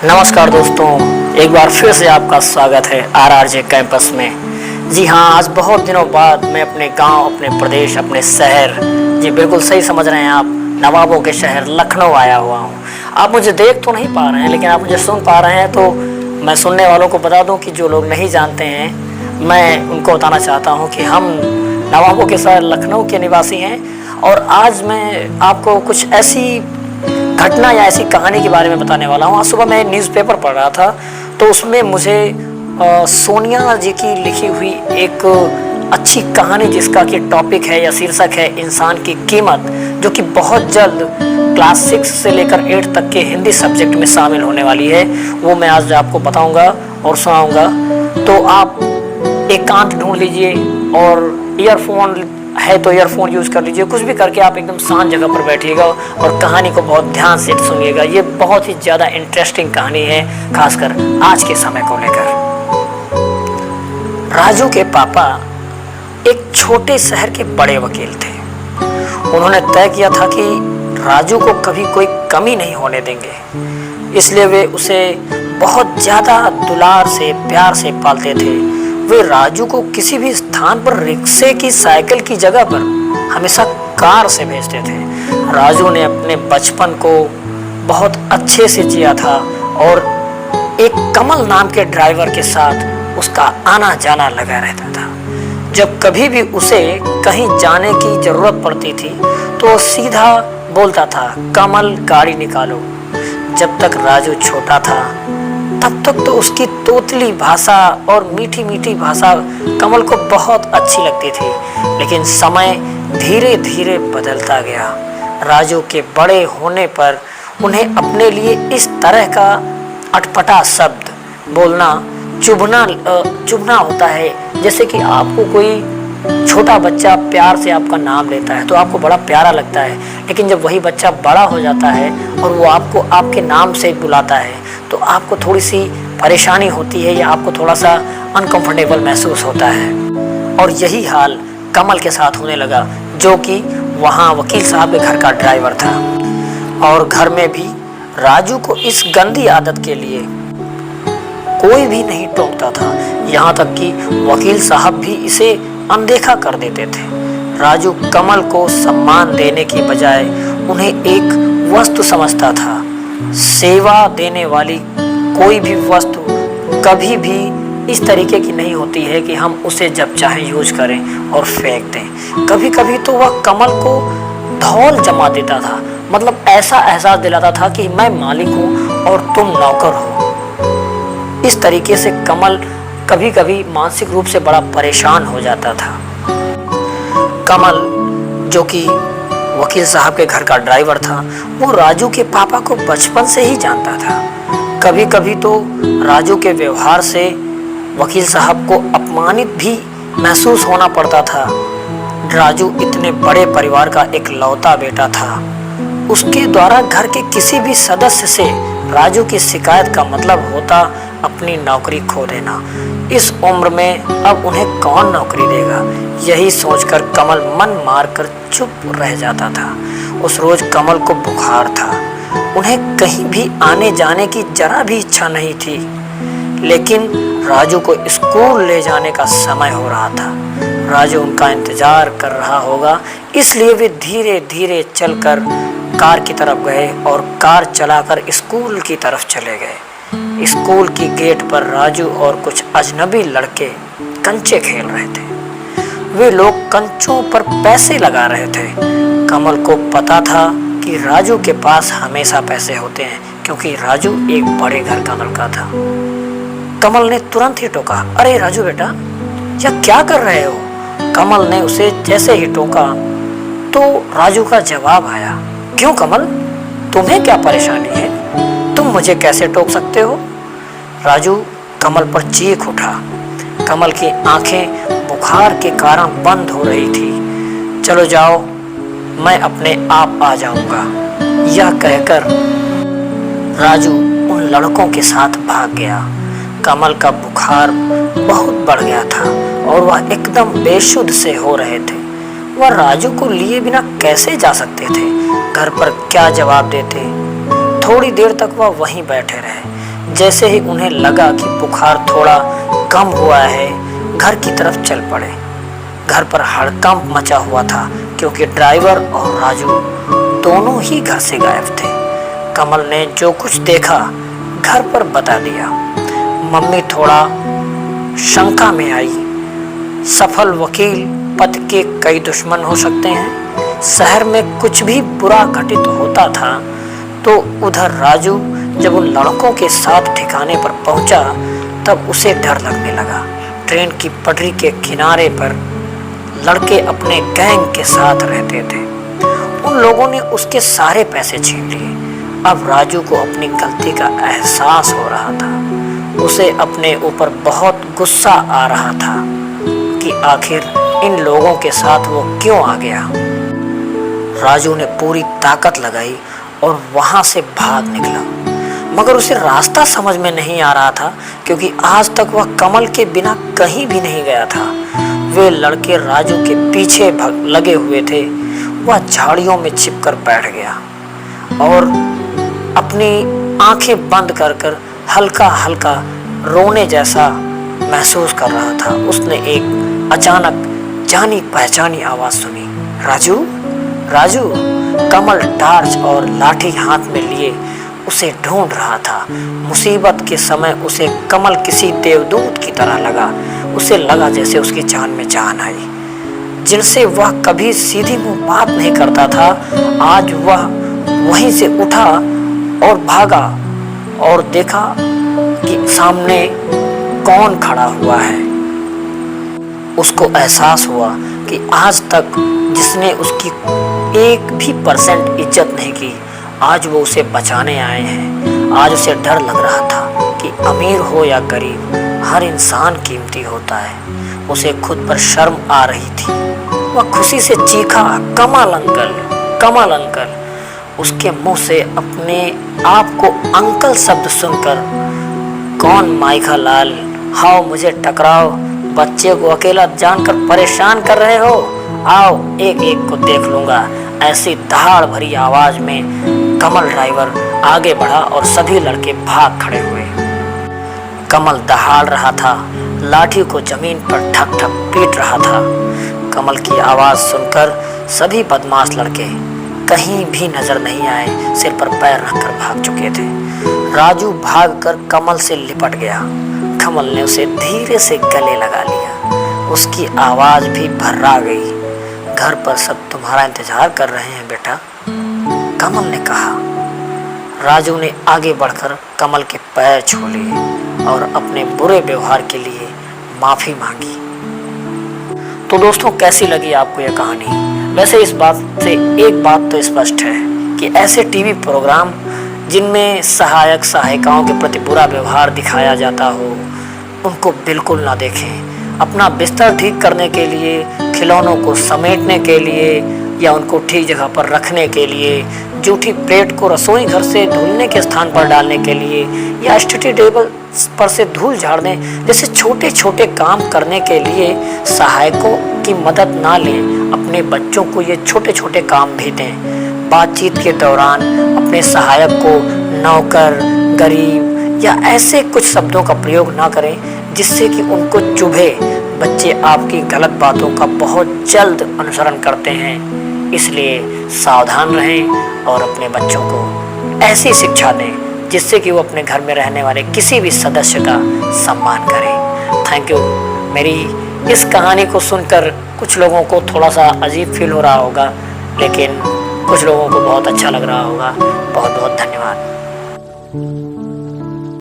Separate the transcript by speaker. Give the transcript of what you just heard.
Speaker 1: नमस्कार दोस्तों, एक बार फिर से आपका स्वागत है आरआरजे कैंपस में। जी हाँ, आज बहुत दिनों बाद मैं अपने गांव, अपने प्रदेश, अपने शहर, जी बिल्कुल सही समझ रहे हैं आप, नवाबों के शहर लखनऊ आया हुआ हूँ। आप मुझे देख तो नहीं पा रहे हैं, लेकिन आप मुझे सुन पा रहे हैं। तो मैं सुनने वालों को बता दूँ कि जो लोग नहीं जानते हैं, मैं उनको बताना चाहता हूँ कि हम नवाबों के शहर लखनऊ के निवासी हैं। और आज मैं आपको कुछ ऐसी घटना या ऐसी कहानी के बारे में बताने वाला हूँ। आज सुबह मैं न्यूज़पेपर पढ़ रहा था, तो उसमें मुझे सोनिया जी की लिखी हुई एक अच्छी कहानी, जिसका कि टॉपिक है या शीर्षक है इंसान की कीमत, जो कि बहुत जल्द क्लास 6 से लेकर 8 तक के हिंदी सब्जेक्ट में शामिल होने वाली है, वो मैं आज आपको बताऊंगा और सुनाऊंगा। तो आप एकांत ढूंढ लीजिए और ईयरफोन है तो ईयरफोन यूज़ कर लीजिए। कुछ भी करके आप एकदम शांत जगह पर बैठिएगा और कहानी को बहुत ध्यान से सुनिएगा। ये बहुत ही ज़्यादा इंटरेस्टिंग कहानी है, खासकर आज के समय को लेकर। राजू के पापा एक छोटे शहर के बड़े वकील थे। उन्होंने तय किया था कि राजू को कभी कोई कमी नहीं होने देंगे, इसलिए वे उसे बहुत ज़्यादा दुलार से, प्यार से पालते थे। वे राजू को किसी भी स्थान पर रिक्शे की, साइकिल की जगह पर हमेशा कार से भेजते थे। राजू ने अपने बचपन को बहुत अच्छे से जिया था और एक कमल नाम के ड्राइवर के साथ उसका आना जाना लगा रहता था। जब कभी भी उसे कहीं जाने की जरूरत पड़ती थी तो सीधा बोलता था, कमल गाड़ी निकालो। जब तक राजू छोटा था तब तक तो उसकी तोतली भाषा और मीठी मीठी भाषा कमल को बहुत अच्छी लगती थी, लेकिन समय धीरे धीरे बदलता गया। राजू के बड़े होने पर उन्हें अपने लिए इस तरह का अटपटा शब्द बोलना चुभना होता है। जैसे कि आपको कोई छोटा बच्चा प्यार से आपका नाम लेता है तो आपको बड़ा प्यारा लगता है, लेकिन जब वही बच्चा बड़ा हो जाता है और वो आपको आपके नाम से बुलाता है तो आपको थोड़ी सी परेशानी होती है या आपको थोड़ा सा अनकंफर्टेबल महसूस होता है। और यही हाल कमल के साथ होने लगा, जो कि वहाँ वकील साहब के घर का ड्राइवर था। और घर में भी राजू को इस गंदी आदत के लिए कोई भी नहीं टोकता था, यहाँ तक कि वकील साहब भी इसे अनदेखा कर देते थे। राजू कमल को सम्मान देने की बजाय उन्हें एक वस्तु समझता था। सेवा देने वाली कोई भी वस्तु कभी भी इस तरीके की नहीं होती है कि हम उसे जब चाहे यूज करें और फेंक दें। कभी कभी तो वह कमल को धौल जमा देता था, मतलब ऐसा एहसास दिलाता था कि मैं मालिक हूँ और तुम नौकर हो। इस तरीके से कमल कभी कभी मानसिक रूप से बड़ा परेशान हो जाता था। कमल, जो कि वकील साहब के घर का ड्राइवर था, वो राजू के पापा को बचपन से ही जानता था। कभी कभी तो राजू के व्यवहार से वकील साहब को अपमानित भी महसूस होना पड़ता था। राजू इतने बड़े परिवार का एक लौता बेटा था। उसके द्वारा घर के किसी भी सदस्य से राजू की शिकायत का मतलब होता अपनी नौकरी खो देना। इस उम्र में अब उन्हें कौन नौकरी देगा, यही सोचकर कमल मन मारकर चुप रह जाता था। उस रोज कमल को बुखार था। उन्हें कहीं भी आने जाने की जरा भी इच्छा नहीं थी, लेकिन राजू को स्कूल ले जाने का समय हो रहा था। राजू उनका इंतजार कर रहा होगा, इसलिए वे धीरे धीरे चलकर कार की तरफ गए और कार चलाकर स्कूल की तरफ चले गए। स्कूल की गेट पर राजू और कुछ अजनबी लड़के कंचे खेल रहे थे। वे लोग कंचों पर पैसे लगा रहे थे। कमल को पता था कि राजू के पास हमेशा पैसे होते हैं, क्योंकि राजू एक बड़े घर का लड़का था। कमल ने तुरंत ही टोका, अरे राजू बेटा, यह क्या कर रहे हो? कमल ने उसे जैसे ही टोका तो राजू का जवाब आया, क्यों कमल, तुम्हें क्या परेशानी है? तुम मुझे कैसे टोक सकते हो? राजू कमल पर चीख उठा। कमल की आंखें बुखार के कारण बंद हो रही थी। चलो जाओ, मैं अपने आप आ जाऊंगा, यह कहकर राजू उन लड़कों के साथ भाग गया। कमल का बुखार बहुत बढ़ गया था और वह एकदम बेसुध से हो रहे थे। वह राजू को लिए बिना कैसे जा सकते थे? घर पर क्या जवाब देते? थोड़ी देर तक वह वहीं बैठे रहे। जैसे ही उन्हें लगा कि बुखार थोड़ा कम हुआ है, घर की तरफ चल पड़े। घर पर हड़कंप मचा हुआ था क्योंकि ड्राइवर और राजू दोनों ही घर से गायब थे। कमल ने जो कुछ देखा घर पर बता दिया। मम्मी थोड़ा शंका में आई। सफल वकील पति के कई दुश्मन हो सकते हैं। शहर में कुछ भी बुरा घटित होता था तो उधर राजू जब उन लड़कों के साथ ठिकाने पर पहुंचा तब उसे डर लगने लगा। ट्रेन की पटरी के किनारे पर लड़के अपने गैंग के साथ रहते थे। उन लोगों ने उसके सारे पैसे छीन लिए। अब राजू को अपनी गलती का एहसास हो रहा था। उसे अपने ऊपर बहुत गुस्सा आ रहा था कि आखिर इन लोगों के साथ वो क्यों आ गया। राजू ने पूरी ताकत लगाई और वहां से भाग निकला, मगर उसे रास्ता समझ में नहीं आ रहा था क्योंकि आज तक वह कमल के बिना कहीं भी नहीं गया था। वे लड़के राजू के पीछे लगे हुए थे। वह झाड़ियों में छिपकर बैठ गया और अपनी आंखें बंद कर कर हल्का हल्का रोने जैसा महसूस कर रहा था। उसने एक अचानक जानी पहचानी आवाज सुनी, राजू राजू। कमल टार्च और लाठी हाथ में लिए उसे ढूंढ रहा था। मुसीबत के समय उसे कमल किसी देवदूत की तरह लगा। उसे लगा जैसे उसकी जान में जान आई। जिनसे वह कभी सीधी मुंह बात नहीं करता था, आज वह वहीं से उठा और भागा और देखा कि सामने कौन खड़ा हुआ है। उसको एहसास हुआ कि आज तक जिसने उसकी 1% इज्जत नहीं की, आज वो उसे बचाने आए हैं। आज उसे डर लग रहा था कि अमीर हो या गरीब, हर इंसान कीमती होता है। उसे खुद पर शर्म आ रही थी। वह खुशी से चीखा, कमल अंकल, कमल अंकल। उसके मुंह से अपने आप को अंकल शब्द सुनकर, कौन माइका लाल, हाओ मुझे टकराओ, बच्चे को अकेला जानकर परेशान कर रहे हो, आओ एक एक को देख लूंगा। ऐसी दहाड़ भरी आवाज में कमल ड्राइवर आगे बढ़ा और सभी लड़के भाग खड़े हुए। कमल दहाड़ रहा था, लाठी को जमीन पर ठक ठक पीट रहा था। कमल की आवाज सुनकर सभी बदमाश लड़के कहीं भी नजर नहीं आए, सिर पर पैर रखकर भाग चुके थे। राजू भागकर कमल से लिपट गया। कमल ने उसे धीरे से गले लगा लिया। उसकी आवाज भी भर्रा गई। घर पर सब तुम्हारा इंतजार कर रहे हैं बेटा, कमल ने कहा। राजू ने आगे बढ़कर कमल के पैर छू लिए और अपने बुरे व्यवहार के लिए माफी मांगी। तो दोस्तों, कैसी लगी आपको यह कहानी? वैसे इस बात से एक बात तो स्पष्ट है कि ऐसे टीवी प्रोग्राम जिनमें सहायक सहायिकाओं के प्रति बुरा व्यवहार दिखाया जाता हो, उनको बिल्कुल ना देखें। अपना बिस्तर ठीक करने के लिए, खिलौनों को समेटने के लिए या उनको ठीक जगह पर रखने के लिए, जूठी प्लेट को रसोई घर से धुलने के स्थान पर डालने के लिए या स्टडी टेबल पर से धूल झाड़ने जैसे छोटे छोटे काम करने के लिए सहायकों की मदद ना लें। अपने बच्चों को ये छोटे छोटे काम भी दें। बातचीत के दौरान अपने सहायक को नौकर, गरीब या ऐसे कुछ शब्दों का प्रयोग ना करें जिससे कि उनको चुभे। बच्चे आपकी गलत बातों का बहुत जल्द अनुसरण करते हैं, इसलिए सावधान रहें और अपने बच्चों को ऐसी शिक्षा दें जिससे कि वो अपने घर में रहने वाले किसी भी सदस्य का सम्मान करें। Thank you. मेरी इस कहानी को सुनकर कुछ लोगों को थोड़ा सा अजीब फील हो रहा होगा, लेकिन कुछ लोगों को बहुत अच्छा लग रहा होगा। बहुत बहुत धन्यवाद।